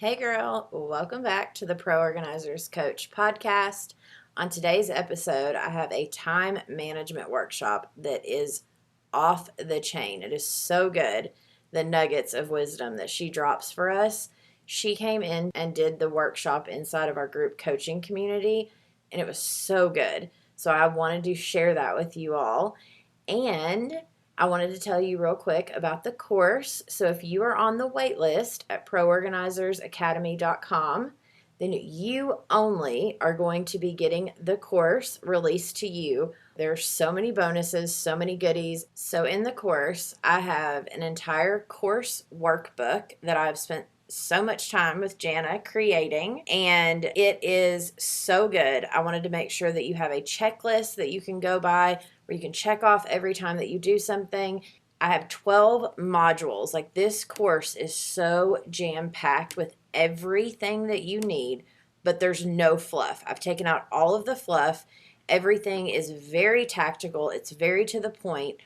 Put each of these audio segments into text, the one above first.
Hey girl, welcome back to the Pro Organizers Coach podcast. On today's episode, I have a time management workshop that is off the chain. It is so good, the nuggets of wisdom that she drops for us. She came in and did the workshop inside of our group coaching community, and it was so good. So I wanted to share that with you all. And I wanted to tell you real quick about the course. So if you are on the wait list at proorganizersacademy.com, then you only are going to be getting the course released to you. There's so many bonuses, so many goodies. So in the course, I have an entire course workbook that I've spent so much time with Jana creating, and it is so good. I wanted to make sure that you have a checklist that you can go by where you can check off every time that you do something. I have 12 modules. Like, this course is so jam-packed with everything that you need, but there's no fluff. I've taken out all of the fluff. Everything is very tactical. It's very to the point.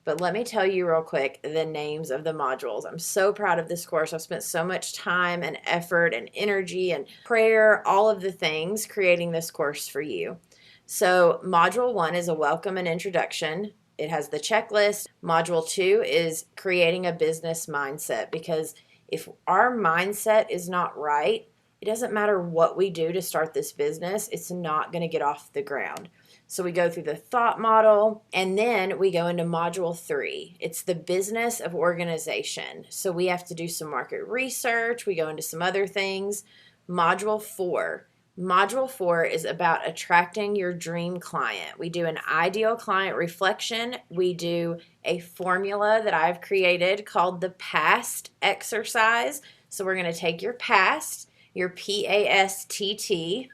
But let me tell you real quick the names of the modules. I'm so proud of this course. I've spent so much time and effort and energy and prayer, all of the things, creating this course for you. So module 1 is a welcome and introduction. It has the checklist. Module 2 is creating a business mindset, because if our mindset is not right, it doesn't matter what we do to start this business, it's not going to get off the ground. So we go through the thought model, and then we go into module 3. It's the business of organization. So we have to do some market research. We go into some other things. Module 4. Module 4 is about attracting your dream client. We do an ideal client reflection. We do a formula that I've created called the PAST exercise. So we're going to take your PAST, your PASTT.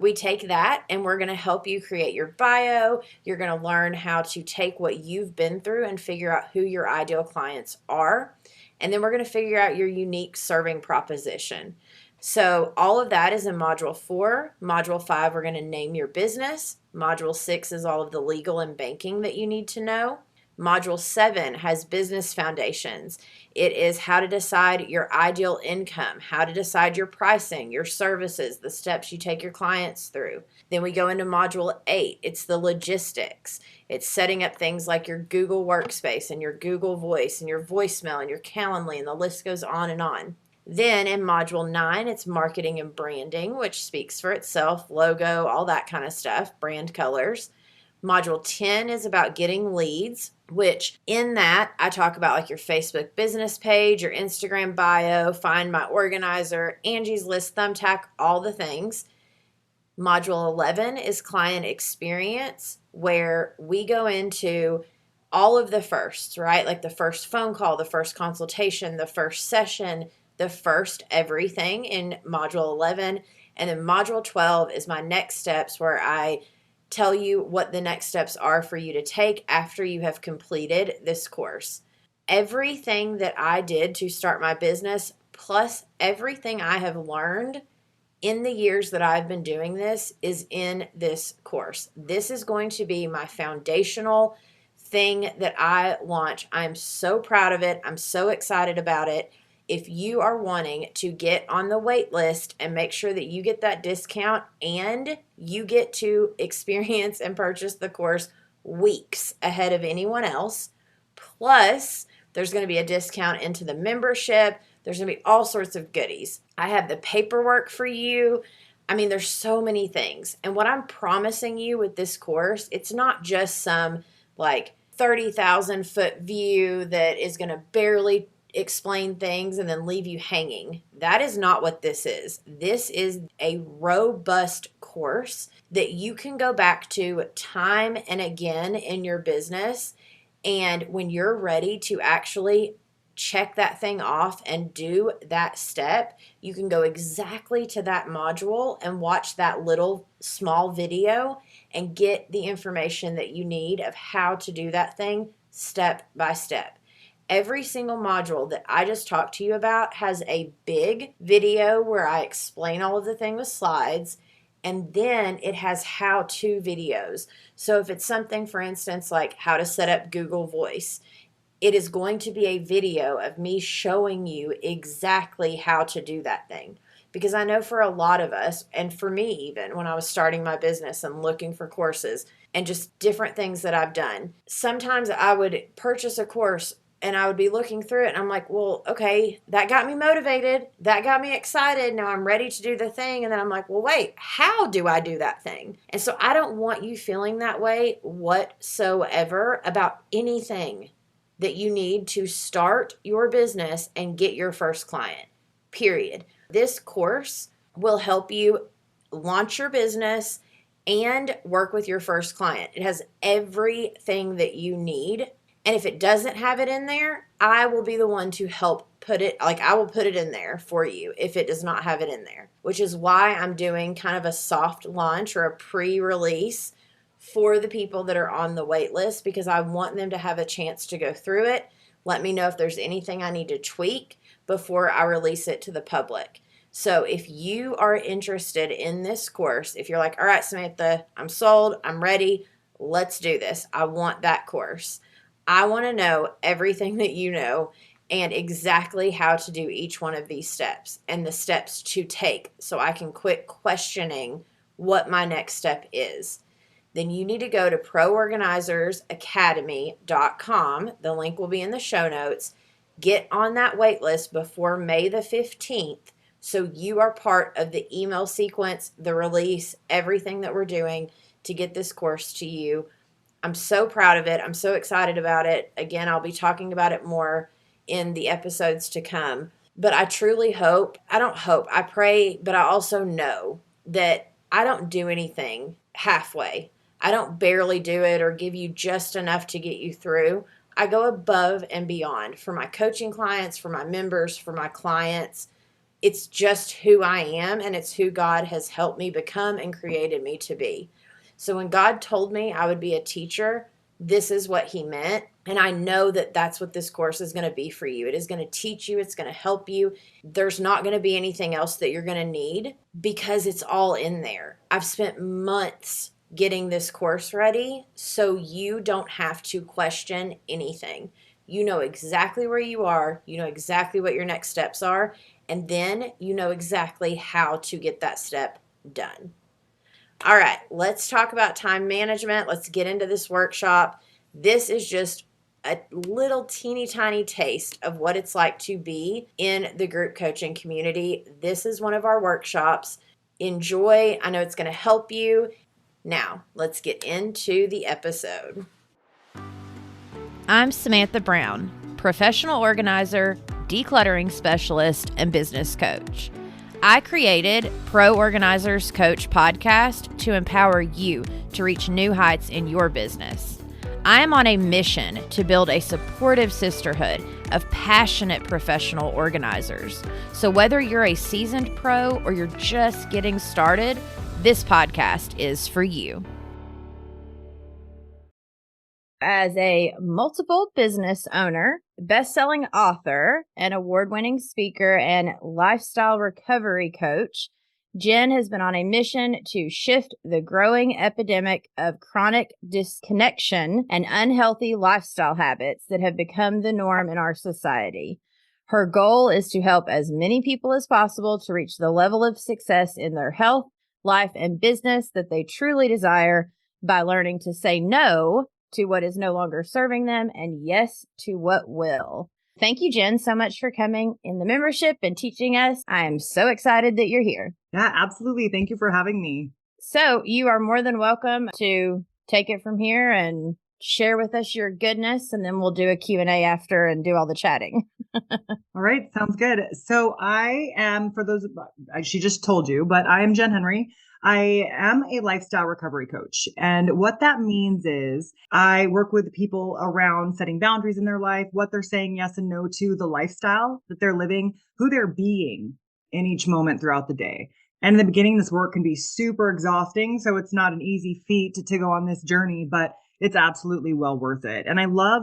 We take that and we're going to help you create your bio. You're going to learn how to take what you've been through and figure out who your ideal clients are. And then we're going to figure out your unique serving proposition. So all of that is in Module 4. Module 5, we're going to name your business. Module 6 is all of the legal and banking that you need to know. Module 7 has business foundations. It is how to decide your ideal income, how to decide your pricing, your services, the steps you take your clients through. Then we go into Module 8. It's the logistics. It's setting up things like your Google Workspace and your Google Voice and your voicemail and your Calendly, and the list goes on and on. Then in Module 9, it's marketing and branding, which speaks for itself, logo, all that kind of stuff, brand colors. Module 10 is about getting leads, which in that I talk about like your Facebook business page, your Instagram bio, Find My Organizer, Angie's List, Thumbtack, all the things. Module 11 is client experience, where we go into all of the firsts, right? Like the first phone call, the first consultation, the first session, the first everything in Module 11. And then Module 12 is my next steps, where I tell you what the next steps are for you to take after you have completed this course. Everything that I did to start my business, plus everything I have learned in the years that I've been doing this, is in this course. This is going to be my foundational thing that I launch. I'm so proud of it. I'm so excited about it. If you are wanting to get on the wait list and make sure that you get that discount and you get to experience and purchase the course weeks ahead of anyone else, plus there's going to be a discount into the membership. There's going to be all sorts of goodies. I have the paperwork for you. I mean, there's so many things. And what I'm promising you with this course, it's not just some like 30,000 foot view that is going to barely explain things and then leave you hanging. That is not what this is. This is a robust course that you can go back to time and again in your business. And when you're ready to actually check that thing off and do that step, you can go exactly to that module and watch that little small video and get the information that you need of how to do that thing step by step. Every single module that I just talked to you about has a big video where I explain all of the thing with slides, and then it has how-to videos. So if it's something, for instance, like how to set up Google Voice, it is going to be a video of me showing you exactly how to do that thing. Because I know for a lot of us, and for me even, when I was starting my business and looking for courses and just different things that I've done, sometimes I would purchase a course and I would be looking through it and I'm like, well, okay, that got me motivated. That got me excited. Now I'm ready to do the thing. And then I'm like, well, wait, how do I do that thing? And so I don't want you feeling that way whatsoever about anything that you need to start your business and get your first client, period. This course will help you launch your business and work with your first client. It has everything that you need. And if it doesn't have it in there, I will be the one to help put it, like I will put it in there for you if it does not have it in there, which is why I'm doing kind of a soft launch or a pre-release for the people that are on the wait list because I want them to have a chance to go through it. Let me know if there's anything I need to tweak before I release it to the public. So if you are interested in this course, if you're like, all right, Samantha, I'm sold, I'm ready, let's do this. I want that course. I want to know everything that you know and exactly how to do each one of these steps and the steps to take so I can quit questioning what my next step is. Then you need to go to proorganizersacademy.com. The link will be in the show notes. Get on that wait list before May the 15th so you are part of the email sequence, the release, everything that we're doing to get this course to you. I'm so proud of it. I'm so excited about it. Again, I'll be talking about it more in the episodes to come. But I truly hope, I pray, but I also know that I don't do anything halfway. I don't barely do it or give you just enough to get you through. I go above and beyond for my coaching clients, for my members, for my clients. It's just who I am and it's who God has helped me become and created me to be. So when God told me I would be a teacher, this is what he meant. And I know that that's what this course is going to be for you. It is going to teach you. It's going to help you. There's not going to be anything else that you're going to need because it's all in there. I've spent months getting this course ready so you don't have to question anything. You know exactly where you are. You know exactly what your next steps are. And then you know exactly how to get that step done. All right, let's talk about time management. Let's get into this workshop. This is just a little teeny tiny taste of what it's like to be in the group coaching community. This is one of our workshops. Enjoy. I know it's going to help you. Now, let's get into the episode. I'm Samantha Brown, professional organizer, decluttering specialist, and business coach. I created Pro Organizers Coach podcast to empower you to reach new heights in your business. I am on a mission to build a supportive sisterhood of passionate professional organizers. So whether you're a seasoned pro or you're just getting started, this podcast is for you. As a multiple business owner, best-selling author, and award-winning speaker and lifestyle recovery coach, Jen has been on a mission to shift the growing epidemic of chronic disconnection and unhealthy lifestyle habits that have become the norm in our society. Her goal is to help as many people as possible to reach the level of success in their health, life, and business that they truly desire by learning to say no to what is no longer serving them and yes to what will. Thank you, Jen, so much for coming in the membership and teaching us. I am so excited that you're here. Yeah, absolutely. Thank you for having me. So you are more than welcome to take it from here and share with us your goodness, and then we'll do a Q&A after and do all the chatting. All right. Sounds good. So I am, for those, she just told you, but I am Jen Henry. I am a lifestyle recovery coach. And what that means is I work with people around setting boundaries in their life, what they're saying yes and no to, the lifestyle that they're living, who they're being in each moment throughout the day. And in the beginning, this work can be super exhausting. So it's not an easy feat to go on this journey, but it's absolutely well worth it. And I love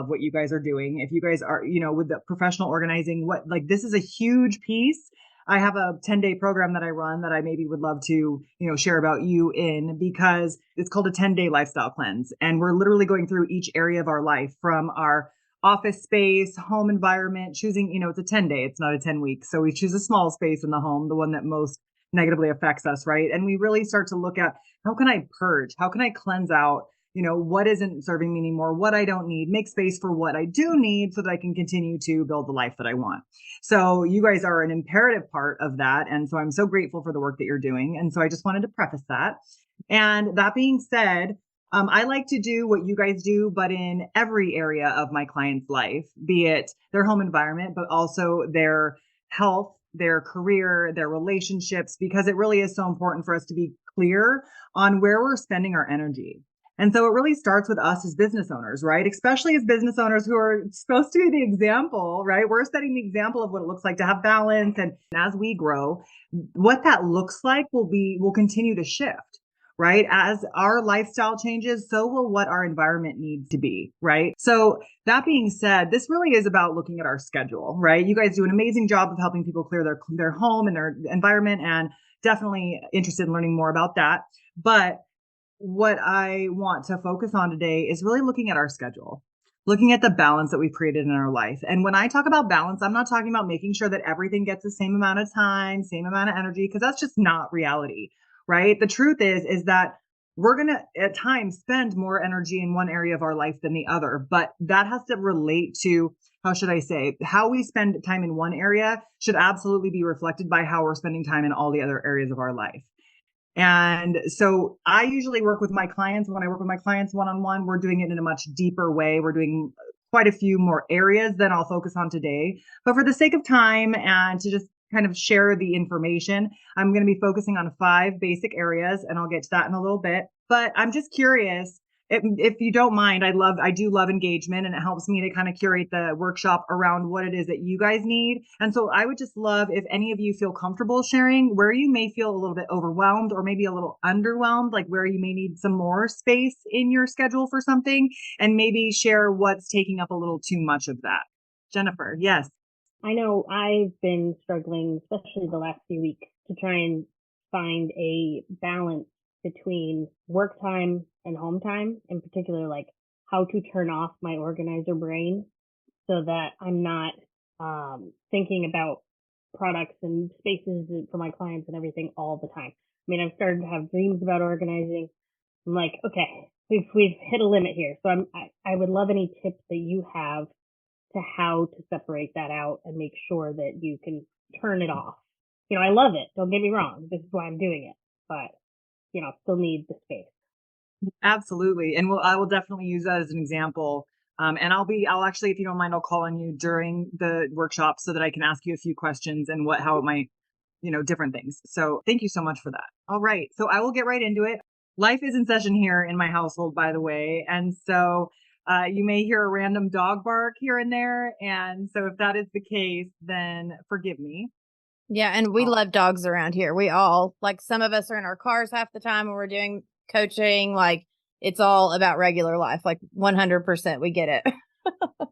what you guys are doing. If you guys are, with the professional organizing, this is a huge piece. I have a 10-day program that I run that I maybe would love to, share about you in, because it's called a 10-day lifestyle cleanse. And we're literally going through each area of our life, from our office space, home environment, choosing, it's a 10-day, it's not a 10-week. So we choose a small space in the home, the one that most negatively affects us, right? And we really start to look at how can I purge? How can I cleanse out, what isn't serving me anymore, what I don't need, make space for what I do need so that I can continue to build the life that I want. So you guys are an imperative part of that. And so I'm so grateful for the work that you're doing. And so I just wanted to preface that. And that being said, I like to do what you guys do, but in every area of my client's life, be it their home environment, but also their health, their career, their relationships, because it really is so important for us to be clear on where we're spending our energy. And so it really starts with us as business owners, right? Especially as business owners who are supposed to be the example, right? We're setting the example of what it looks like to have balance. And as we grow, what that looks like will continue to shift, right? As our lifestyle changes, so will what our environment needs to be, right? So that being said, this really is about looking at our schedule, right? You guys do an amazing job of helping people clear their home and their environment, and definitely interested in learning more about that. But what I want to focus on today is really looking at our schedule, looking at the balance that we've created in our life. And when I talk about balance, I'm not talking about making sure that everything gets the same amount of time, same amount of energy, because that's just not reality, right? The truth is that we're going to at times spend more energy in one area of our life than the other, but that has to relate to, how should I say, how we spend time in one area should absolutely be reflected by how we're spending time in all the other areas of our life. And so I usually work with my clients. When I work with my clients one-on-one, we're doing it in a much deeper way. We're doing quite a few more areas than I'll focus on today. But for the sake of time and to just kind of share the information, I'm going to be focusing on 5 basic areas, and I'll get to that in a little bit. But I'm just curious, if you don't mind, I do love engagement, and it helps me to kind of curate the workshop around what it is that you guys need. And so I would just love if any of you feel comfortable sharing where you may feel a little bit overwhelmed or maybe a little underwhelmed, like where you may need some more space in your schedule for something, and maybe share what's taking up a little too much of that. Jennifer, yes. I know I've been struggling, especially the last few weeks, to try and find a balance between work time and home time, in particular, like how to turn off my organizer brain so that I'm not thinking about products and spaces for my clients and everything all the time. I mean, I've started to have dreams about organizing. I'm like, okay, we've hit a limit here. So I would love any tips that you have to how to separate that out and make sure that you can turn it off. I love it. Don't get me wrong. This is why I'm doing it, but still need the space. Absolutely. And I will definitely use that as an example. And I'll actually, if you don't mind, I'll call on you during the workshop so that I can ask you a few questions and how it might, different things. So thank you so much for that. All right. So I will get right into it. Life is in session here in my household, by the way. And so you may hear a random dog bark here and there. And so if that is the case, then forgive me. Yeah, and we love dogs around here. We all, like, some of us are in our cars half the time when we're doing coaching. Like, it's all about regular life. Like, 100%, we get it.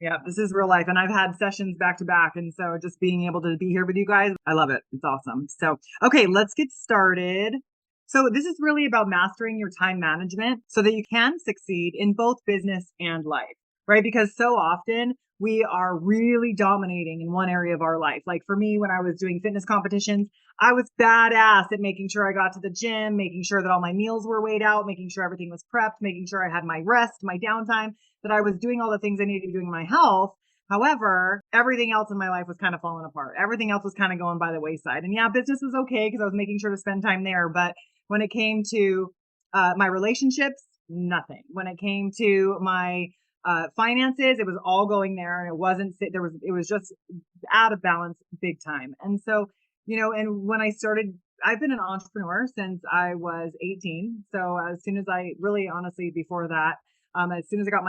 Yeah, this is real life. And I've had sessions back to back. And so just being able to be here with you guys, I love it. It's awesome. So, okay, let's get started. So this is really about mastering your time management so that you can succeed in both business and life, right? Because so often we are really dominating in one area of our life. Like for me, when I was doing fitness competitions, I was badass at making sure I got to the gym, making sure that all my meals were weighed out, making sure everything was prepped, making sure I had my rest, my downtime, that I was doing all the things I needed to be doing in my health. However, everything else in my life was kind of falling apart. Everything else was kind of going by the wayside. And yeah, business was okay because I was making sure to spend time there. But when it came to my relationships, nothing. When it came to my finances, it was all going there, and it was just out of balance big time. And so, and when I started, I've been an entrepreneur since I was 18. So as soon as honestly, before that, as soon as I got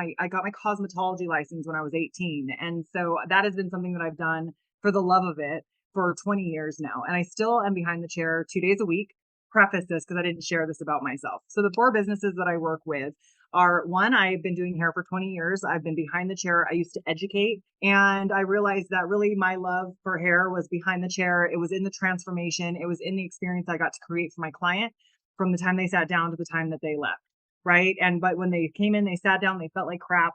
my cosmetology license when I was 18. And so that has been something that I've done for the love of it for 20 years now. And I still am behind the chair 2 days a week. Preface this because I didn't share this about myself. So the 4 businesses that I work with are, one, I've been doing hair for 20 years. I've been behind the chair. I used to educate, and I realized that really my love for hair was behind the chair. It was in the transformation. It was in the experience I got to create for my client from the time they sat down to the time that they left. right? But when they came in, they sat down, they felt like crap,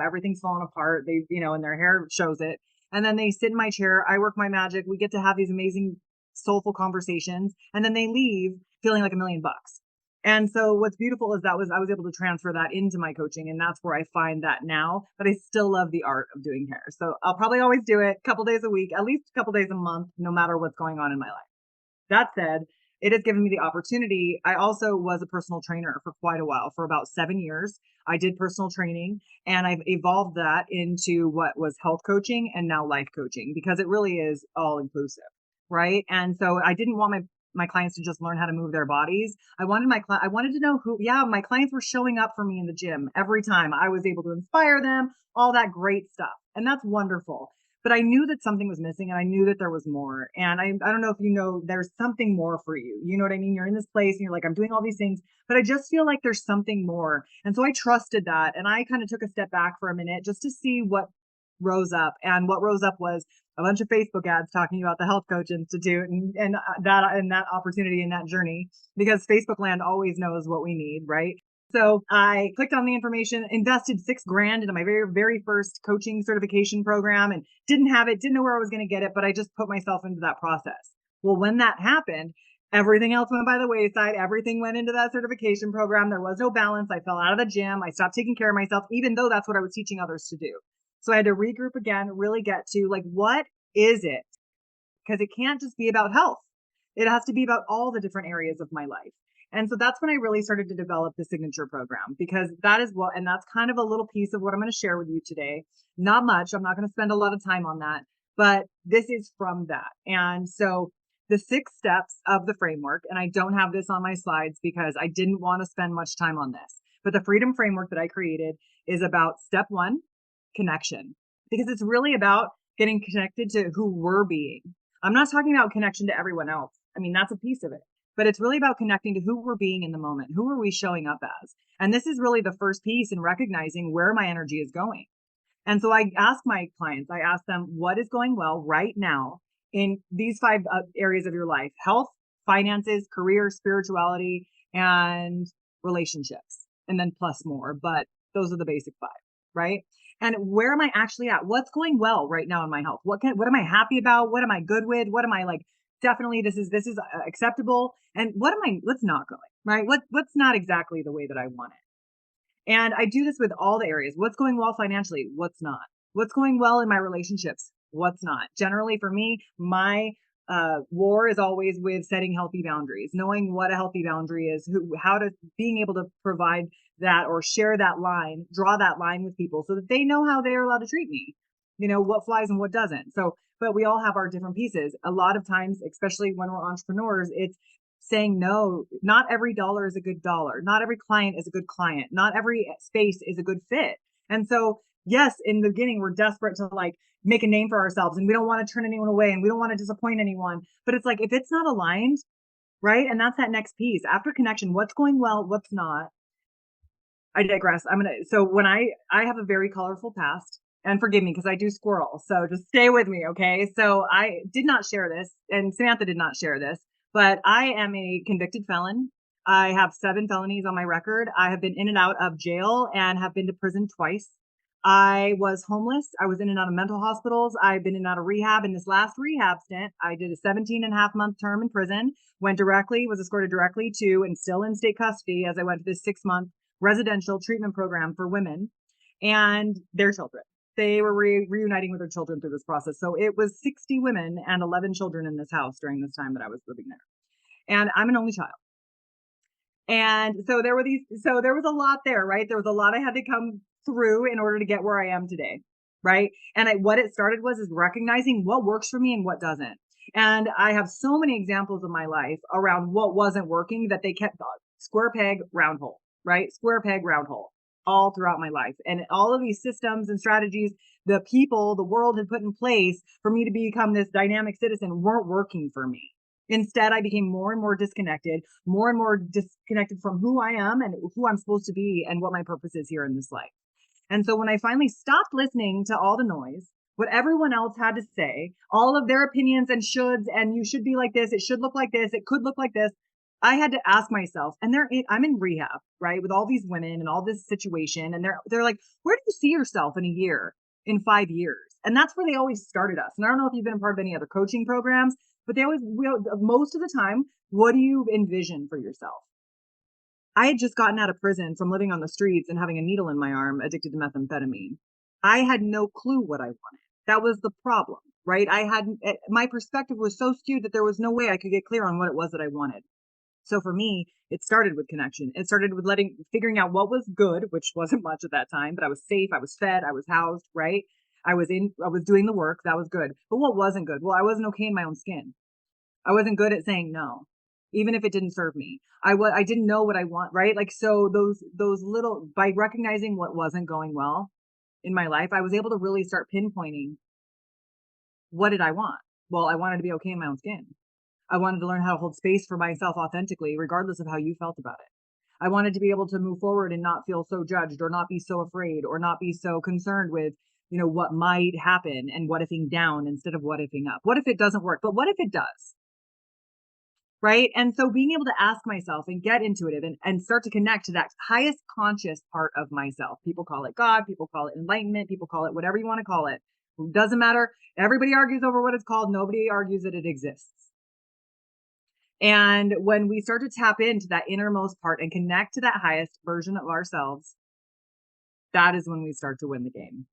everything's falling apart. They, and their hair shows it. And then they sit in my chair, I work my magic, we get to have these amazing soulful conversations, and then they leave feeling like $1,000,000. And so what's beautiful is I was able to transfer that into my coaching, and that's where I find that now. But I still love the art of doing hair. So I'll probably always do it a couple days a week, at least a couple days a month, no matter what's going on in my life. That said, it has given me the opportunity. I also was a personal trainer for quite a while, for about 7 years. I did personal training, and I've evolved that into what was health coaching and now life coaching, because it really is all inclusive, right? And so I didn't want my clients to just learn how to move their bodies. I wanted to know my clients were showing up for me in the gym every time. I was able to inspire them, all that great stuff. And that's wonderful. But I knew that something was missing, and I knew that there was more. And I don't know if there's something more for you. You know what I mean? You're in this place and you're like, I'm doing all these things, but I just feel like there's something more. And so I trusted that. And I kind of took a step back for a minute just to see what rose up. And what rose up was a bunch of Facebook ads talking about the Health Coach Institute and that opportunity and that journey, because Facebook land always knows what we need, right? So I clicked on the information, invested $6,000 into my very, very first coaching certification program, and didn't know where I was going to get it, but I just put myself into that process. Well, when that happened, everything else went by the wayside. Everything went into that certification program. There was no balance. I fell out of the gym. I stopped taking care of myself, even though that's what I was teaching others to do. So I had to regroup again, really get to what is it? Because it can't just be about health. It has to be about all the different areas of my life. And so that's when I really started to develop the signature program, because that's kind of a little piece of what I'm going to share with you today. Not much. I'm not going to spend a lot of time on that, but this is from that. And so the 6 steps of the framework, and I don't have this on my slides because I didn't want to spend much time on this, but the freedom framework that I created is about step 1, connection, because it's really about getting connected to who we're being. I'm not talking about connection to everyone else. I mean, that's a piece of it. But it's really about connecting to who we're being in the moment. Who are we showing up as? And this is really the first piece in recognizing where my energy is going. And so I ask my clients, I ask them, what is going well right now in these 5 areas of your life? Health, finances, career, spirituality, and relationships. And then plus more. But those are the basic 5, right? And where am I actually at? What's going well right now in my health? What am I happy about? What am I good with? What am I like? Definitely this is acceptable. And what's not going, right? What's not exactly the way that I want it. And I do this with all the areas. What's going well financially? What's not? What's going well in my relationships? What's not? Generally for me, my war is always with setting healthy boundaries, knowing what a healthy boundary is, being able to provide that or share that line, draw that line with people so that they know how they're allowed to treat me, what flies and what doesn't. So, but we all have our different pieces. A lot of times, especially when we're entrepreneurs, it's saying no. Not every dollar is a good dollar. Not every client is a good client. Not every space is a good fit. And so, yes, in the beginning, we're desperate to make a name for ourselves, and we don't want to turn anyone away, and we don't want to disappoint anyone. But it's if it's not aligned, right? And that's that next piece. After connection, what's going well, what's not. I digress. So when I have a very colorful past, and forgive me because I do squirrel. So just stay with me. Okay. So I did not share this, and Samantha did not share this, but I am a convicted felon. I have 7 felonies on my record. I have been in and out of jail and have been to prison twice. I was homeless. I was in and out of mental hospitals. I've been in and out of rehab. In this last rehab stint, I did a 17.5-month term in prison, was escorted directly to and still in state custody as I went to this 6-month residential treatment program for women and their children. They were reuniting with their children through this process. So it was 60 women and 11 children in this house during this time that I was living there. And I'm an only child. And so there was a lot there, right? There was a lot I had to come through in order to get where I am today, right? And what it started is recognizing what works for me and what doesn't. And I have so many examples of my life around what wasn't working that they kept square peg, round hole, right? Square peg, round hole, all throughout my life. And all of these systems and strategies, the people, the world had put in place for me to become this dynamic citizen weren't working for me. Instead, I became more and more disconnected from who I am and who I'm supposed to be and what my purpose is here in this life. And so when I finally stopped listening to all the noise, what everyone else had to say, all of their opinions and shoulds, and you should be like this, it should look like this, it could look like this, I had to ask myself, and I'm in rehab, right, with all these women and all this situation, and they're like, where do you see yourself in a year, in 5 years? And that's where they always started us. And I don't know if you've been a part of any other coaching programs, but most of the time, what do you envision for yourself? I had just gotten out of prison from living on the streets and having a needle in my arm, addicted to methamphetamine. I had no clue what I wanted. That was the problem, right? My perspective was so skewed that there was no way I could get clear on what it was that I wanted. So for me, it started with connection. It started with figuring out what was good, which wasn't much at that time, but I was safe, I was fed, I was housed, right? I was doing the work, that was good. But what wasn't good? Well, I wasn't okay in my own skin. I wasn't good at saying no, even if it didn't serve me. I didn't know what I want, right? Like, so those little, by recognizing what wasn't going well in my life, I was able to really start pinpointing, what did I want? Well, I wanted to be okay in my own skin. I wanted to learn how to hold space for myself authentically, regardless of how you felt about it. I wanted to be able to move forward and not feel so judged, or not be so afraid, or not be so concerned with, what might happen, and what ifing down instead of what ifing up. What if it doesn't work? But what if it does? Right? And so being able to ask myself and get intuitive and start to connect to that highest conscious part of myself. People call it God, people call it enlightenment, people call it whatever you want to call it. It doesn't matter. Everybody argues over what it's called. Nobody argues that it exists. And when we start to tap into that innermost part and connect to that highest version of ourselves, that is when we start to win the game.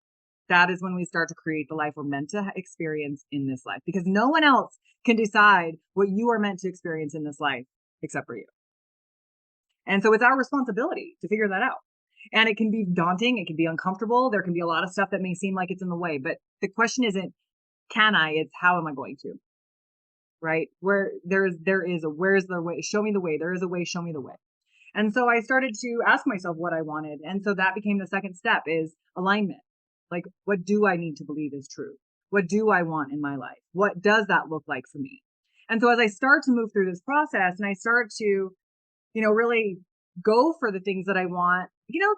That is when we start to create the life we're meant to experience in this life, because no one else can decide what you are meant to experience in this life except for you. And so it's our responsibility to figure that out. And it can be daunting. It can be uncomfortable. There can be a lot of stuff that may seem like it's in the way, but the question isn't, can I? It's how am I going to? Right? Where's the way? Show me the way. There is a way. Show me the way. And so I started to ask myself what I wanted. And so that became the second step, is alignment. Like, what do I need to believe is true? What do I want in my life? What does that look like for me? And so as I start to move through this process and I start to, really go for the things that I want,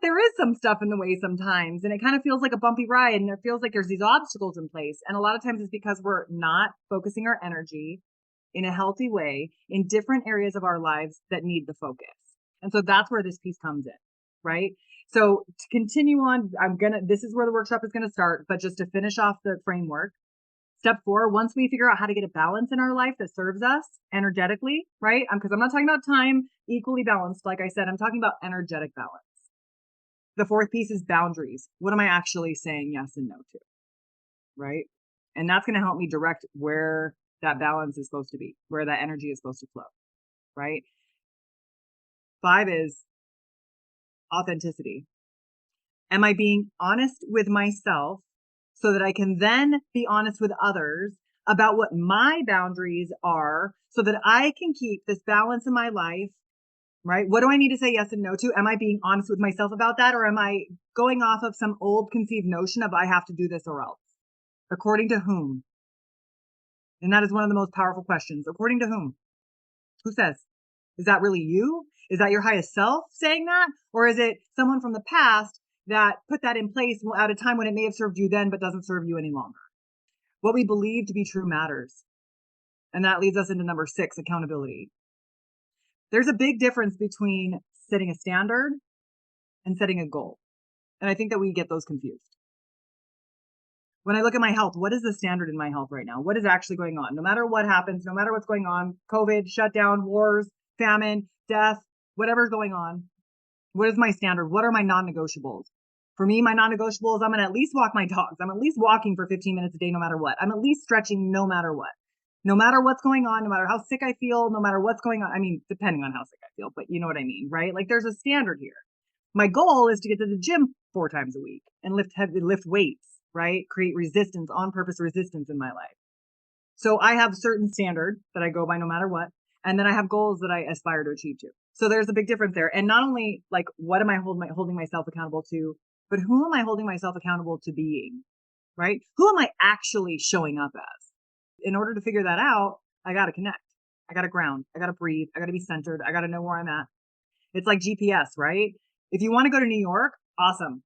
there is some stuff in the way sometimes, and it kind of feels like a bumpy ride, and it feels like there's these obstacles in place. And a lot of times it's because we're not focusing our energy in a healthy way in different areas of our lives that need the focus. And so that's where this piece comes in, right? So to continue on, this is where the workshop is going to start, but just to finish off the framework, step 4, once we figure out how to get a balance in our life that serves us energetically, right? Because I'm not talking about time equally balanced. Like I said, I'm talking about energetic balance. The 4th piece is boundaries. What am I actually saying yes and no to? Right? And that's going to help me direct where that balance is supposed to be, where that energy is supposed to flow, right? 5 is authenticity. Am I being honest with myself so that I can then be honest with others about what my boundaries are, so that I can keep this balance in my life, right? What do I need to say yes and no to? Am I being honest with myself about that? Or am I going off of some old conceived notion of I have to do this or else? According to whom? And that is one of the most powerful questions. According to whom? Who says? Is that really you? Is that your highest self saying that? Or is it someone from the past that put that in place at a time when it may have served you then, but doesn't serve you any longer? What we believe to be true matters. And that leads us into number 6, accountability. There's a big difference between setting a standard and setting a goal. And I think that we get those confused. When I look at my health, what is the standard in my health right now? What is actually going on? No matter what happens, no matter what's going on, COVID, shutdown, wars, famine, death, whatever's going on, what is my standard? What are my non-negotiables? For me, my non-negotiables, I'm going to at least walk my dogs. I'm at least walking for 15 minutes a day, no matter what. I'm at least stretching no matter what. No matter what's going on, no matter how sick I feel, no matter what's going on. I mean, depending on how sick I feel, but you know what I mean, right? Like, there's a standard here. My goal is to get to the gym 4 times a week and lift weights, right? Create resistance, on purpose resistance in my life. So I have certain standard that I go by no matter what. And then I have goals that I aspire to achieve to. So there's a big difference there. And not only like, what am I holding myself accountable to, but who am I holding myself accountable to being, right? Who am I actually showing up as? In order to figure that out, I got to connect. I got to ground. I got to breathe. I got to be centered. I got to know where I'm at. It's like GPS, right? If you want to go to New York, awesome.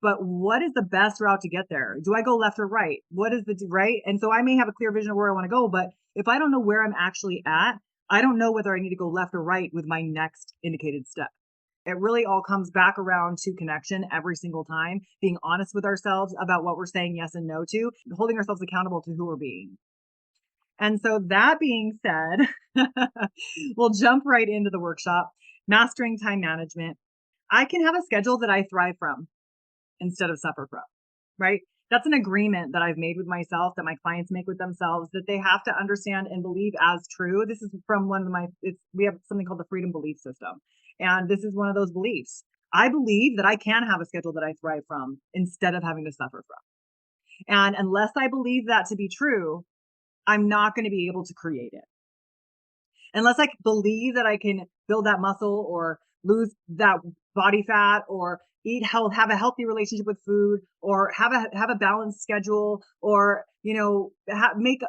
But what is the best route to get there? Do I go left or right? What is right? And so I may have a clear vision of where I want to go, but if I don't know where I'm actually at, I don't know whether I need to go left or right with my next indicated step. It really all comes back around to connection every single time, being honest with ourselves about what we're saying yes and no to, holding ourselves accountable to who we're being. And so that being said, we'll jump right into the workshop, mastering time management. I can have a schedule that I thrive from instead of suffer from, right? That's an agreement that I've made with myself, that my clients make with themselves, that they have to understand and believe as true. This is from one of we have something called the freedom belief system. And this is one of those beliefs. I believe that I can have a schedule that I thrive from instead of having to suffer from. And unless I believe that to be true, I'm not going to be able to create it. Unless I believe that I can build that muscle or lose that body fat or eat health, have a healthy relationship with food, or have a balanced schedule, or, make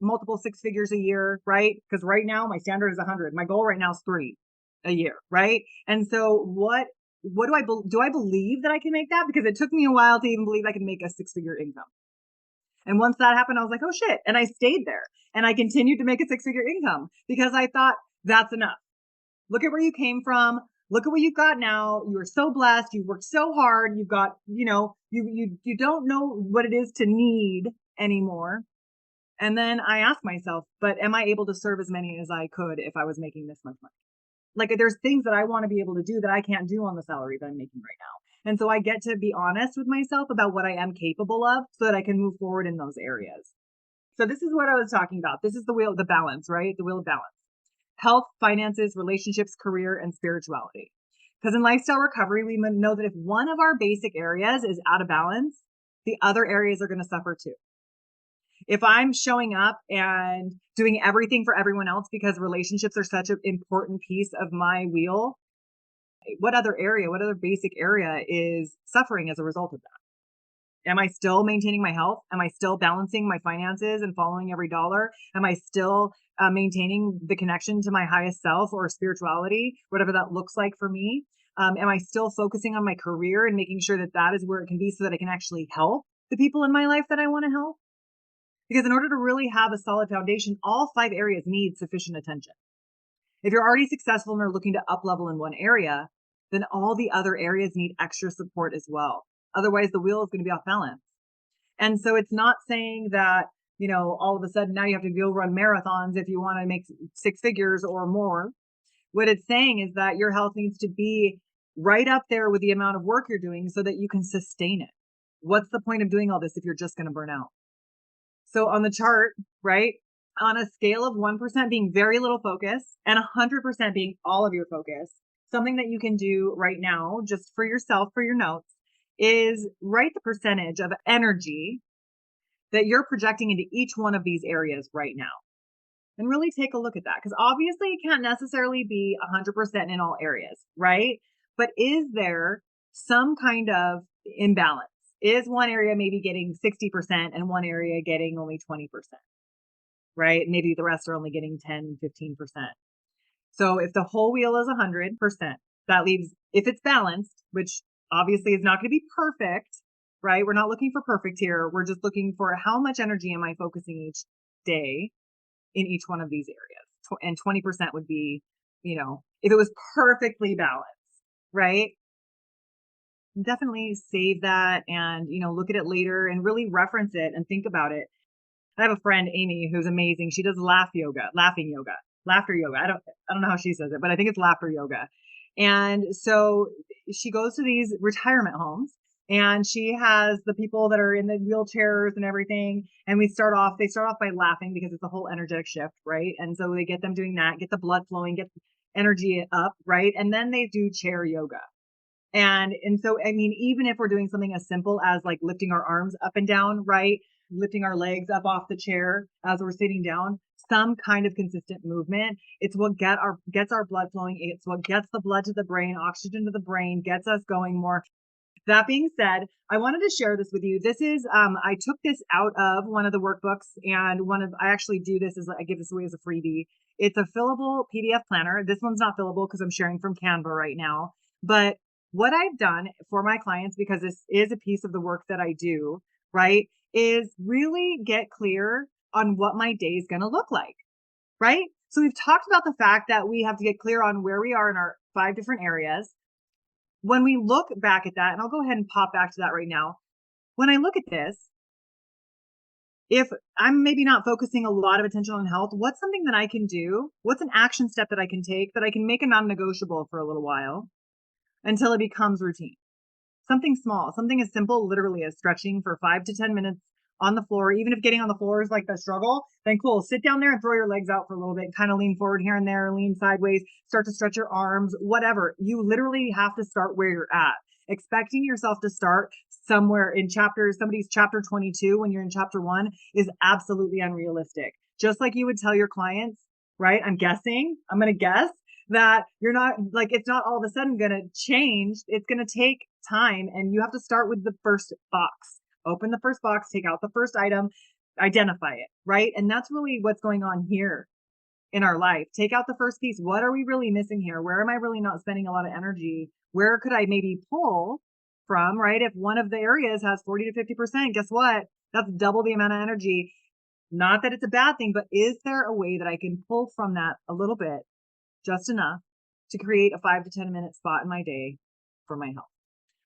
multiple six figures a year, right? Because right now my standard is 100. My goal right now is 3 a year, right? And so what do I believe that I can make that? Because it took me a while to even believe I could make a 6-figure income. And once that happened, I was like, oh shit. And I stayed there and I continued to make a 6-figure income because I thought that's enough. Look at where you came from. Look at what you've got now. You are so blessed. You've worked so hard. You've got, you don't know what it is to need anymore. And then I asked myself, but am I able to serve as many as I could if I was making this much money? Like there's things that I want to be able to do that I can't do on the salary that I'm making right now. And so I get to be honest with myself about what I am capable of so that I can move forward in those areas. So this is what I was talking about. This is the wheel, the balance, right? The wheel of balance. Health, finances, relationships, career, and spirituality. Because in lifestyle recovery, we know that if one of our basic areas is out of balance, the other areas are going to suffer too. If I'm showing up and doing everything for everyone else because relationships are such an important piece of my wheel, what other basic area is suffering as a result of that? Am I still maintaining my health? Am I still balancing my finances and following every dollar? Am I still maintaining the connection to my highest self or spirituality, whatever that looks like for me? Am I still focusing on my career and making sure that that is where it can be so that I can actually help the people in my life that I want to help? Because in order to really have a solid foundation, all 5 areas need sufficient attention. If you're already successful and are looking to up level in one area, then all the other areas need extra support as well. Otherwise, the wheel is going to be off balance. And so it's not saying that, all of a sudden now you have to go run marathons if you want to make 6 figures or more. What it's saying is that your health needs to be right up there with the amount of work you're doing so that you can sustain it. What's the point of doing all this if you're just going to burn out? So on the chart, right, on a scale of 1% being very little focus and 100% being all of your focus, something that you can do right now, just for yourself, for your notes, is write the percentage of energy that you're projecting into each one of these areas right now. And really take a look at that. Because obviously it can't necessarily be 100% in all areas, right? But is there some kind of imbalance? Is one area maybe getting 60% and one area getting only 20%, right? Maybe the rest are only getting 10, 15%. So if the whole wheel is 100%, that leaves, if it's balanced, which obviously is not going to be perfect, right? We're not looking for perfect here. We're just looking for how much energy am I focusing each day in each one of these areas. And 20% would be, if it was perfectly balanced, right? Definitely save that and, look at it later and really reference it and think about it. I have a friend, Amy, who's amazing. She does laughter yoga. I don't know how she says it, but I think it's laughter yoga. And so she goes to these retirement homes and she has the people that are in the wheelchairs and everything. And they start off by laughing because it's a whole energetic shift, right? And so they get them doing that, get the blood flowing, get energy up, right? And then they do chair yoga. And so, I mean, even if we're doing something as simple as like lifting our arms up and down, right? Lifting our legs up off the chair as we're sitting down, some kind of consistent movement. It's what gets our blood flowing. It's what gets the blood to the brain, oxygen to the brain, gets us going more. That being said, I wanted to share this with you. This is, I took this out of one of the workbooks and I actually do this as I give this away as a freebie. It's a fillable PDF planner. This one's not fillable because I'm sharing from Canva right now, but what I've done for my clients, because this is a piece of the work that I do, right, is really get clear on what my day is going to look like, right? So we've talked about the fact that we have to get clear on where we are in our 5 different areas. When we look back at that, and I'll go ahead and pop back to that right now. When I look at this, if I'm maybe not focusing a lot of attention on health, what's something that I can do? What's an action step that I can take that I can make a non-negotiable for a little while until it becomes routine? Something small, something as simple, literally, as stretching for 5 to 10 minutes on the floor. Even if getting on the floor is like the struggle, then cool. Sit down there and throw your legs out for a little bit, kind of lean forward here and there, lean sideways, start to stretch your arms, whatever. You literally have to start where you're at. Expecting yourself to start somewhere in somebody's chapter 22 when you're in chapter 1 is absolutely unrealistic. Just like you would tell your clients, right? I'm going to guess that you're not like, it's not all of a sudden going to change. It's going to take time, and you have to start with the first box. Open the first box, take out the first item, identify it, right? And that's really what's going on here in our life. Take out the first piece. What are we really missing here? Where am I really not spending a lot of energy? Where could I maybe pull from, right? If one of the areas has 40 to 50%, guess what? That's double the amount of energy. Not that it's a bad thing, but is there a way that I can pull from that a little bit, just enough to create a 5 to 10 minute spot in my day for my health?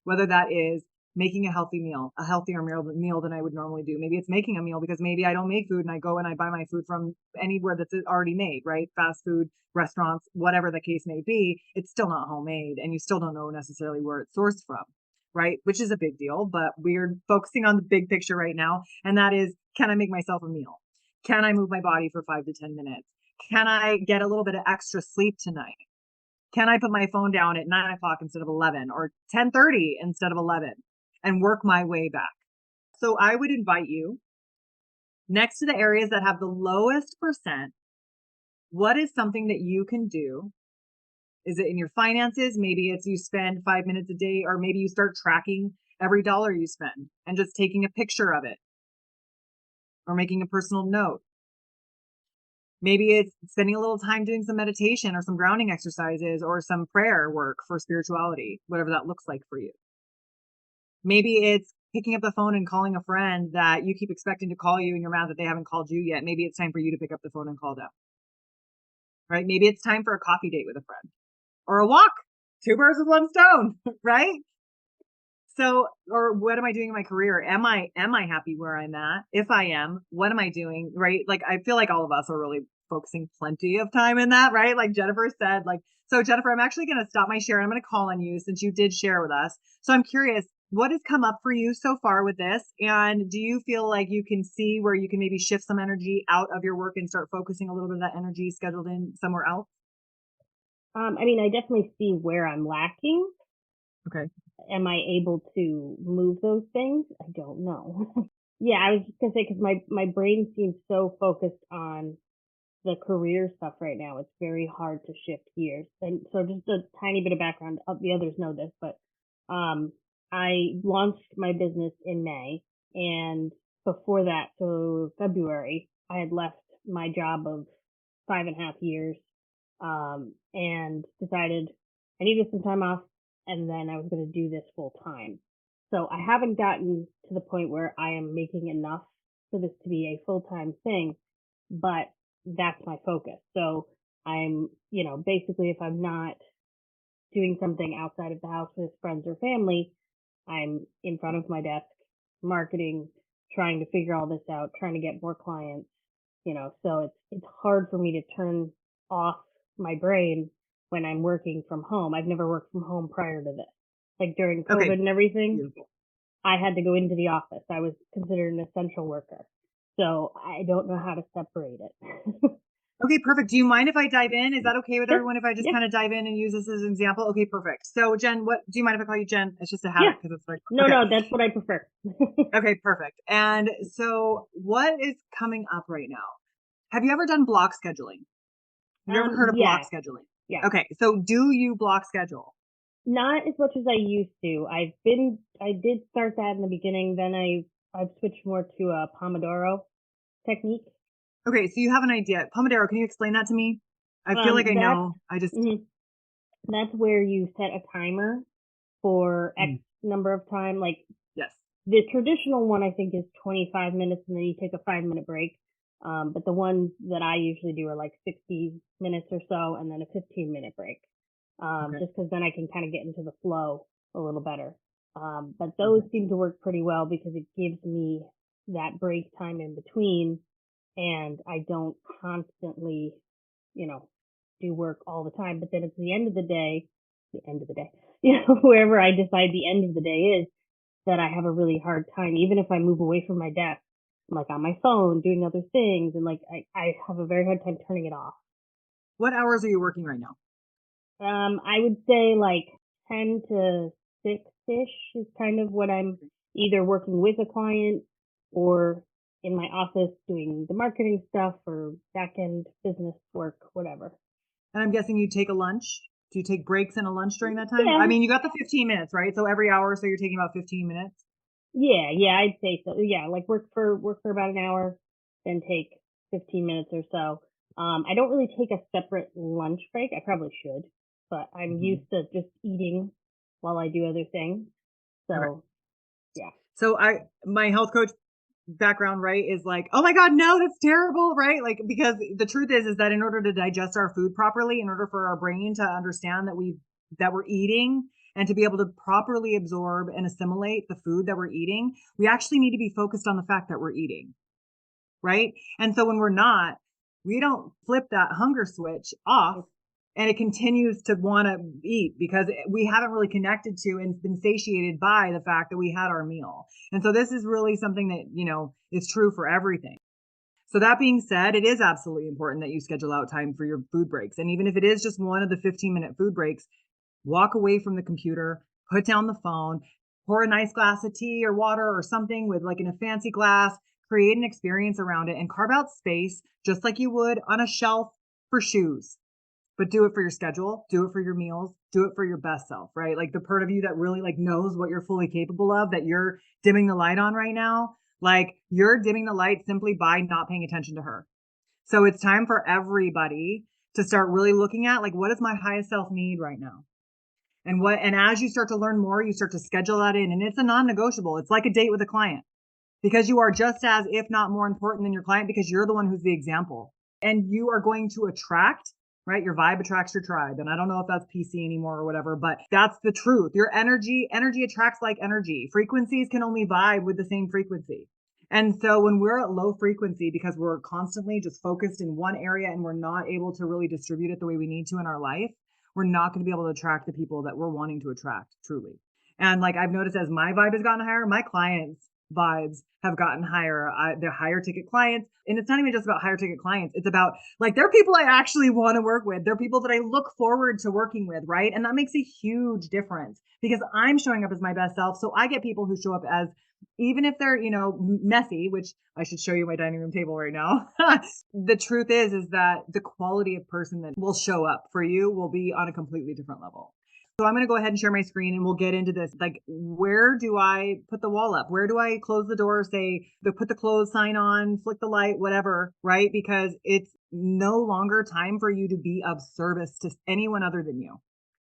Whether that is making a healthy meal, a healthier meal than I would normally do. Maybe it's making a meal because maybe I don't make food and I go and I buy my food from anywhere that's already made, right? Fast food, restaurants, whatever the case may be, it's still not homemade and you still don't know necessarily where it's sourced from, right? Which is a big deal, but we're focusing on the big picture right now. And that is, can I make myself a meal? Can I move my body for 5 to 10 minutes? Can I get a little bit of extra sleep tonight? Can I put my phone down at 9 o'clock instead of 11 or 10:30 instead of 11 and work my way back? So I would invite you, next to the areas that have the lowest percent, what is something that you can do? Is it in your finances? Maybe it's you spend 5 minutes a day, or maybe you start tracking every dollar you spend and just taking a picture of it or making a personal note. Maybe it's spending a little time doing some meditation or some grounding exercises or some prayer work for spirituality, whatever that looks like for you. Maybe it's picking up the phone and calling a friend that you keep expecting to call you and you're mad that they haven't called you yet. Maybe it's time for you to pick up the phone and call them, right? Maybe it's time for a coffee date with a friend or a walk. 2 birds with 1 stone, right? So, or what am I doing in my career? Am I happy where I'm at? If I am, what am I doing? Right? Like, I feel like all of us are really focusing plenty of time in that, right? Like Jennifer said, like, so Jennifer, I'm actually going to stop my share and I'm going to call on you since you did share with us. So I'm curious, what has come up for you so far with this? And do you feel like you can see where you can maybe shift some energy out of your work and start focusing a little bit of that energy scheduled in somewhere else? I mean, I definitely see where I'm lacking. Okay. Am I able to move those things? I don't know. Yeah, I was just gonna say, because my brain seems so focused on the career stuff right now. It's very hard to shift gears. And so just a tiny bit of background. The others know this, but I launched my business in May, and before that, so February, I had left my job of 5.5 years, and decided I needed some time off, and then I was going to do this full time. So I haven't gotten to the point where I am making enough for this to be a full time thing, but that's my focus. So I'm, basically, if I'm not doing something outside of the house with friends or family, I'm in front of my desk, marketing, trying to figure all this out, trying to get more clients, so it's hard for me to turn off my brain when I'm working from home. I've never worked from home prior to this. Like during COVID Okay. and everything, Beautiful. I had to go into the office. I was considered an essential worker. So I don't know how to separate it. Okay, perfect. Do you mind if I dive in? Is that okay with Sure. everyone if I just Yeah. kind of dive in and use this as an example? Okay, perfect. So Jen, what do you mind if I call you Jen? It's just a habit Yeah. because it's like No, okay. no, that's what I prefer. Okay, perfect. And so what is coming up right now? Have you ever done block scheduling? Have you ever heard of block Yeah. scheduling? Yeah. Okay, so do you block schedule? Not as much as I used to. I did start that in the beginning, then I've switched more to a Pomodoro technique. Okay, so you have an idea. Pomodoro, can you explain that to me? I feel like I That's know. I just that's where you set a timer for X number of time. Like yes. the traditional one, I think, is 25 minutes, and then you take a 5-minute break. But the ones that I usually do are like 60 minutes or so and then a 15-minute break. Okay. Just because then I can kind of get into the flow a little better. But those seem to work pretty well because it gives me that break time in between and I don't constantly, you know, do work all the time. But then at the end of the day, wherever I decide the end of the day is, that I have a really hard time, even if I move away from my desk, I'm like on my phone doing other things and like I have a very hard time turning it off. What hours are you working right now? I would say like 10 to 6-ish is kind of what I'm either working with a client or in my office doing the marketing stuff or back end business work, whatever. And I'm guessing you take a lunch. Do you take breaks and a lunch during that time? I Yeah, mean, you got the 15 minutes, right? So every hour, so you're taking about 15 minutes. yeah, I'd say so. Yeah, like work for about an hour, then take 15 minutes or so. I don't really take a separate lunch break. I probably should, but I'm Mhm. used to just eating while I do other things. Okay. So yeah. So my health coach background, right, is like, oh my God, no, that's terrible, right? Like, because the truth is that in order to digest our food properly, in order for our brain to understand that we're eating and to be able to properly absorb and assimilate the food that we're eating, we actually need to be focused on the fact that we're eating, right? And so when we're not, we don't flip that hunger switch off and it continues to want to eat because we haven't really connected to and been satiated by the fact that we had our meal. And so this is really something that, is true for everything. So that being said, it is absolutely important that you schedule out time for your food breaks. And even if it is just one of the 15-minute food breaks, walk away from the computer, put down the phone, pour a nice glass of tea or water or something with like in a fancy glass, create an experience around it and carve out space just like you would on a shelf for shoes. But do it for your schedule, do it for your meals, do it for your best self, right? Like the part of you that really like knows what you're fully capable of, that you're dimming the light on right now, like you're dimming the light simply by not paying attention to her. So it's time for everybody to start really looking at like, what does my highest self need right now? And as you start to learn more, you start to schedule that in and it's a non-negotiable. It's like a date with a client because you are just as, if not more important than your client because you're the one who's the example and you are going to attract, right? Your vibe attracts your tribe. And I don't know if that's PC anymore or whatever, but that's the truth. Your energy attracts like energy. Frequencies can only vibe with the same frequency. And so when we're at low frequency because we're constantly just focused in one area and we're not able to really distribute it the way we need to in our life, we're not going to be able to attract the people that we're wanting to attract truly. And like I've noticed as my vibe has gotten higher, my clients' vibes have gotten higher. They're higher ticket clients. And it's not even just about higher ticket clients. It's about like, they're people I actually want to work with. They're people that I look forward to working with. Right. And that makes a huge difference because I'm showing up as my best self. So I get people who show up as, even if they're, messy, which I should show you my dining room table right now. The truth is that the quality of person that will show up for you will be on a completely different level. So I'm going to go ahead and share my screen and we'll get into this. Like, where do I put the wall up? Where do I close the door, put the close sign on, flick the light, whatever, right? Because it's no longer time for you to be of service to anyone other than you,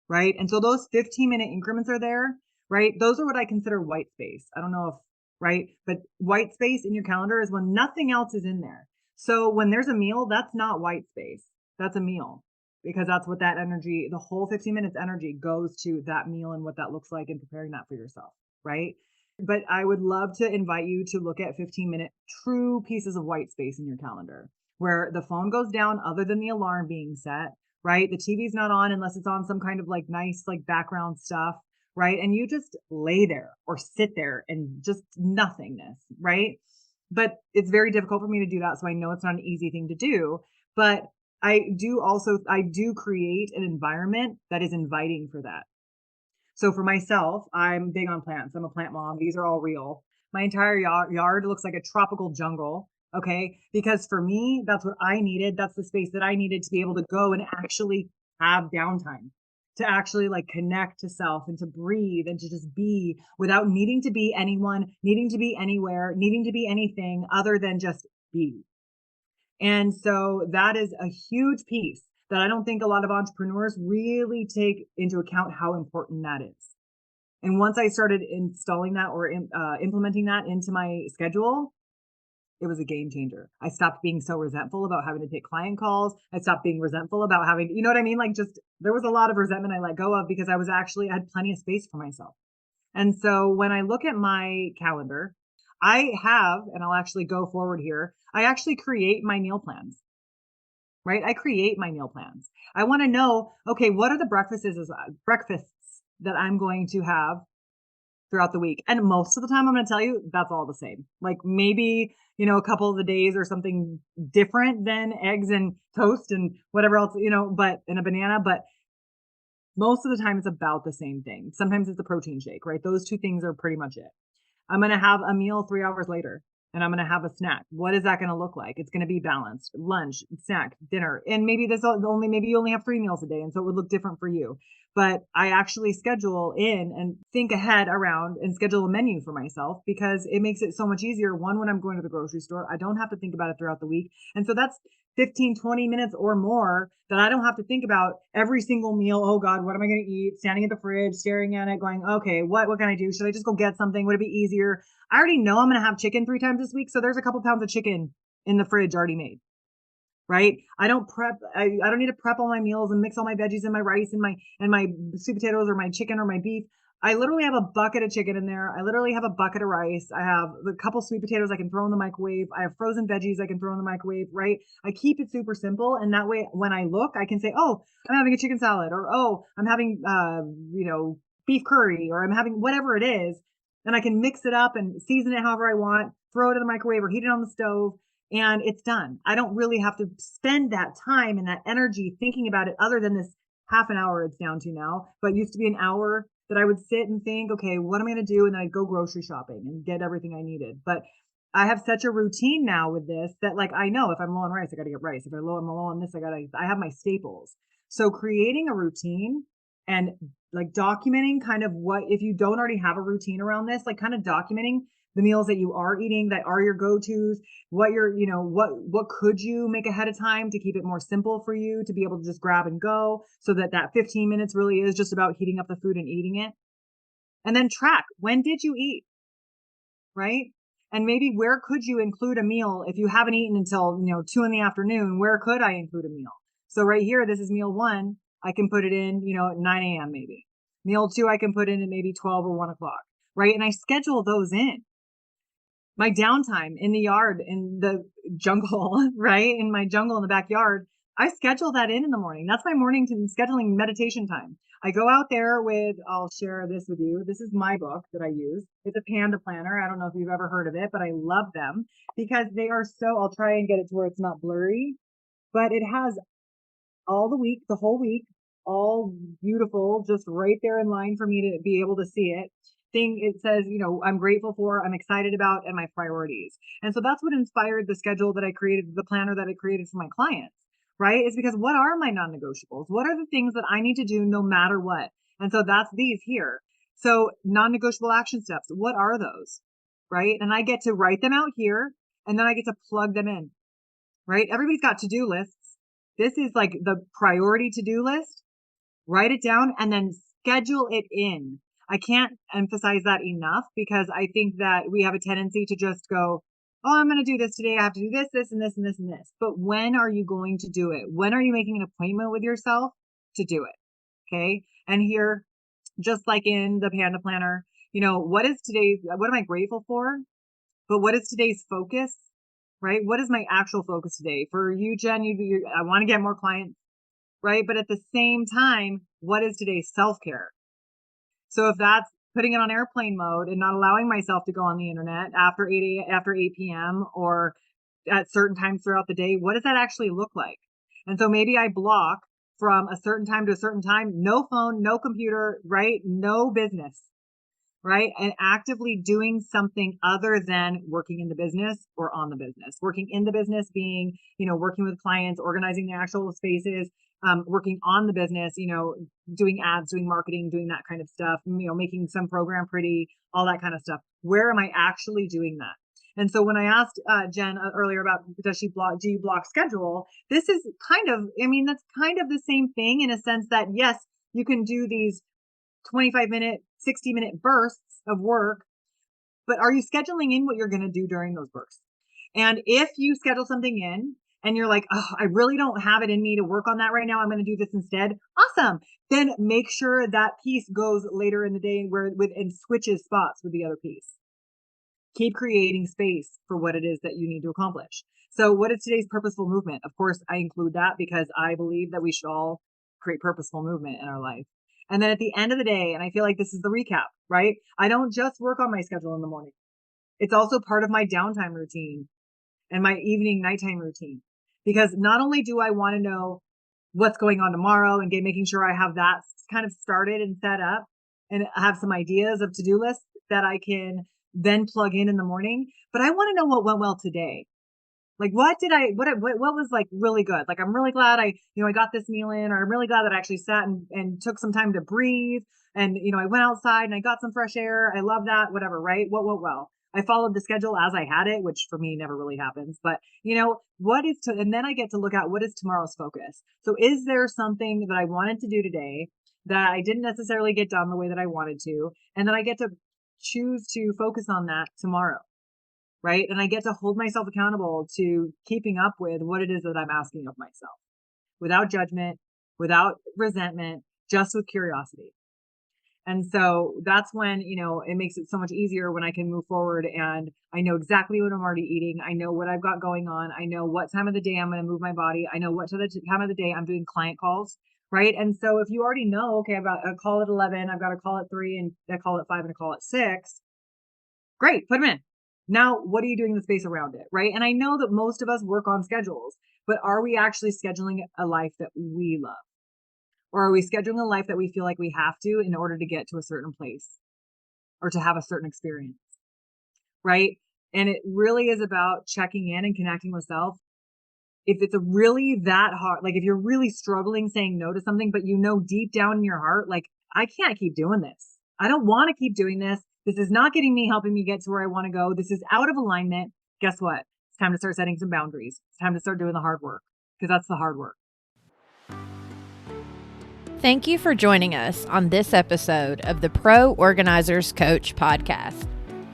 right? And so those 15-minute increments are there, right? Those are what I consider white space. I don't know if, right? But white space in your calendar is when nothing else is in there. So when there's a meal, that's not white space. That's a meal because that's what that energy, the whole 15 minutes energy goes to that meal and what that looks like and preparing that for yourself, right? But I would love to invite you to look at 15-minute true pieces of white space in your calendar where the phone goes down other than the alarm being set, right? The TV's not on unless it's on some kind of like nice like background stuff, right? And you just lay there or sit there and just nothingness, right? But it's very difficult for me to do that. So I know it's not an easy thing to do, but I do create an environment that is inviting for that. So for myself, I'm big on plants. I'm a plant mom. These are all real. My entire yard looks like a tropical jungle. Okay. Because for me, that's what I needed. That's the space that I needed to be able to go and actually have downtime, to actually like connect to self and to breathe and to just be without needing to be anyone, needing to be anywhere, needing to be anything other than just be. And so that is a huge piece that I don't think a lot of entrepreneurs really take into account how important that is. And once I started installing that or implementing that into my schedule, it was a game changer. I stopped being so resentful about having to take client calls. I stopped being resentful about having, you know what I mean? Like just there was a lot of resentment I let go of because I had plenty of space for myself. And so when I look at my calendar, I have, and I'll actually go forward here, I actually create my meal plans, right? I create my meal plans. I want to know, okay, what are the breakfasts that I'm going to have throughout the week? And most of the time, I'm going to tell you that's all the same. Like maybe, a couple of the days or something different than eggs and toast and whatever else, but and a banana. But most of the time, it's about the same thing. Sometimes it's a protein shake, right? Those two things are pretty much it. I'm going to have a meal 3 hours later and I'm going to have a snack. What is that going to look like? It's going to be balanced: lunch, snack, dinner. And maybe maybe you only have 3 meals a day. And so it would look different for you. But I actually schedule in and think ahead around and schedule a menu for myself because it makes it so much easier. One, when I'm going to the grocery store, I don't have to think about it throughout the week. And so that's 15, 20 minutes or more that I don't have to think about every single meal. Oh God, what am I going to eat? Standing at the fridge, staring at it, going, okay, what can I do? Should I just go get something? Would it be easier? I already know I'm going to have chicken 3 times this week. So there's a couple pounds of chicken in the fridge already made, right? I don't need to prep all my meals and mix all my veggies and my rice and my sweet potatoes or my chicken or my beef. I literally have a bucket of chicken in there. I literally have a bucket of rice. I have a couple sweet potatoes I can throw in the microwave. I have frozen veggies I can throw in the microwave, right? I keep it super simple. And that way, when I look, I can say, oh, I'm having a chicken salad, or, oh, I'm having, beef curry, or I'm having whatever it is. And I can mix it up and season it however I want, throw it in the microwave or heat it on the stove, and it's done. I don't really have to spend that time and that energy thinking about it other than this half an hour it's down to now, but used to be an hour that I would sit and think, okay, what am I going to do? And then I'd go grocery shopping and get everything I needed. But I have such a routine now with this that like, I know if I'm low on rice, I got to get rice. If I'm low on this, I have my staples. So creating a routine and like documenting kind of what, if you don't already have a routine around this, like kind of documenting the meals that you are eating that are your go-tos, what what could you make ahead of time to keep it more simple for you to be able to just grab and go, so that 15 minutes really is just about heating up the food and eating it. And then track, when did you eat, right? And maybe where could you include a meal if you haven't eaten until 2 p.m, where could I include a meal? So right here, this is meal 1. I can put it in at 9 a.m. maybe. Meal 2 I can put in at maybe 12 or 1 o'clock, right? And I schedule those in. My downtime in the yard, in the jungle, right? In my jungle in the backyard, I schedule that in the morning. That's my morning scheduling meditation time. I go out there I'll share this with you. This is my book that I use. It's a Panda planner. I don't know if you've ever heard of it, but I love them because they are I'll try and get it to where it's not blurry, but it has all the week, the whole week, all beautiful, just right there in line for me to be able to see it. It says, I'm grateful for, I'm excited about, and my priorities. And so that's what inspired the schedule that I created, the planner that I created for my clients, right? Is because what are my non-negotiables? What are the things that I need to do no matter what? And so that's these here. So non-negotiable action steps, what are those, right? And I get to write them out here, and then I get to plug them in, right? Everybody's got to-do lists. This is like the priority to-do list. Write it down and then schedule it in. I can't emphasize that enough because I think that we have a tendency to just go, oh, I'm going to do this today. I have to do this, this, and this, and this, and this. But when are you going to do it? When are you making an appointment with yourself to do it? Okay. And here, just like in the Panda Planner, what am I grateful for? But what is today's focus, right? What is my actual focus today? For you, Jen, I want to get more clients, right? But at the same time, what is today's self-care? So if that's putting it on airplane mode and not allowing myself to go on the internet after 8 p.m. or at certain times throughout the day, what does that actually look like? And so maybe I block from a certain time to a certain time, no phone, no computer, right? No business, right? And actively doing something other than working in the business or on the business. Working in the business being, working with clients, organizing the actual spaces, working on the business, doing ads, doing marketing, doing that kind of stuff, making some program pretty, all that kind of stuff. Where am I actually doing that? And so when I asked Jen earlier about do you block schedule? This is that's kind of the same thing in a sense that, yes, you can do these 25-minute, 60-minute bursts of work, but are you scheduling in what you're going to do during those bursts? And if you schedule something in and you're like, oh, I really don't have it in me to work on that right now, I'm going to do this instead. Awesome. Then make sure that piece goes later in the day and switches spots with the other piece. Keep creating space for what it is that you need to accomplish. So what is today's purposeful movement? Of course, I include that because I believe that we should all create purposeful movement in our life. And then at the end of the day, and I feel like this is the recap, right? I don't just work on my schedule in the morning. It's also part of my downtime routine and my evening, nighttime routine. Because not only do I want to know what's going on tomorrow and making sure I have that kind of started and set up and have some ideas of to-do lists that I can then plug in the morning, but I want to know what went well today. Like, what was like really good? Like, I'm really glad I got this meal in, or I'm really glad that I actually sat and took some time to breathe. And, I went outside and I got some fresh air. I love that, whatever, right? What went well? I followed the schedule as I had it, which for me never really happens, but and then I get to look at what is tomorrow's focus. So is there something that I wanted to do today that I didn't necessarily get done the way that I wanted to? And then I get to choose to focus on that tomorrow. Right. And I get to hold myself accountable to keeping up with what it is that I'm asking of myself without judgment, without resentment, just with curiosity. And so that's when, it makes it so much easier when I can move forward and I know exactly what I'm already eating. I know what I've got going on. I know what time of the day I'm going to move my body. I know what time of the day I'm doing client calls. Right. And so if you already know, okay, I've got a call at 11, I've got a call at 3 and a call at 5 and a call at 6. Great. Put them in. Now, what are you doing in the space around it? Right. And I know that most of us work on schedules, but are we actually scheduling a life that we love? Or are we scheduling a life that we feel like we have to in order to get to a certain place or to have a certain experience? Right. And it really is about checking in and connecting with self. If it's really that hard, like if you're really struggling saying no to something, but deep down in your heart, like, I can't keep doing this. I don't want to keep doing this. This is not helping me get to where I want to go. This is out of alignment. Guess what? It's time to start setting some boundaries. It's time to start doing the hard work, because that's the hard work. Thank you for joining us on this episode of the Pro Organizers Coach podcast.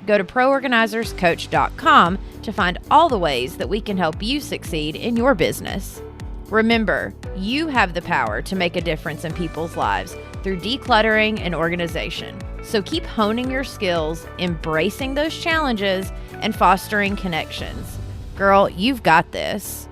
Go to proorganizerscoach.com to find all the ways that we can help you succeed in your business. Remember, you have the power to make a difference in people's lives through decluttering and organization. So keep honing your skills, embracing those challenges, and fostering connections. Girl, you've got this.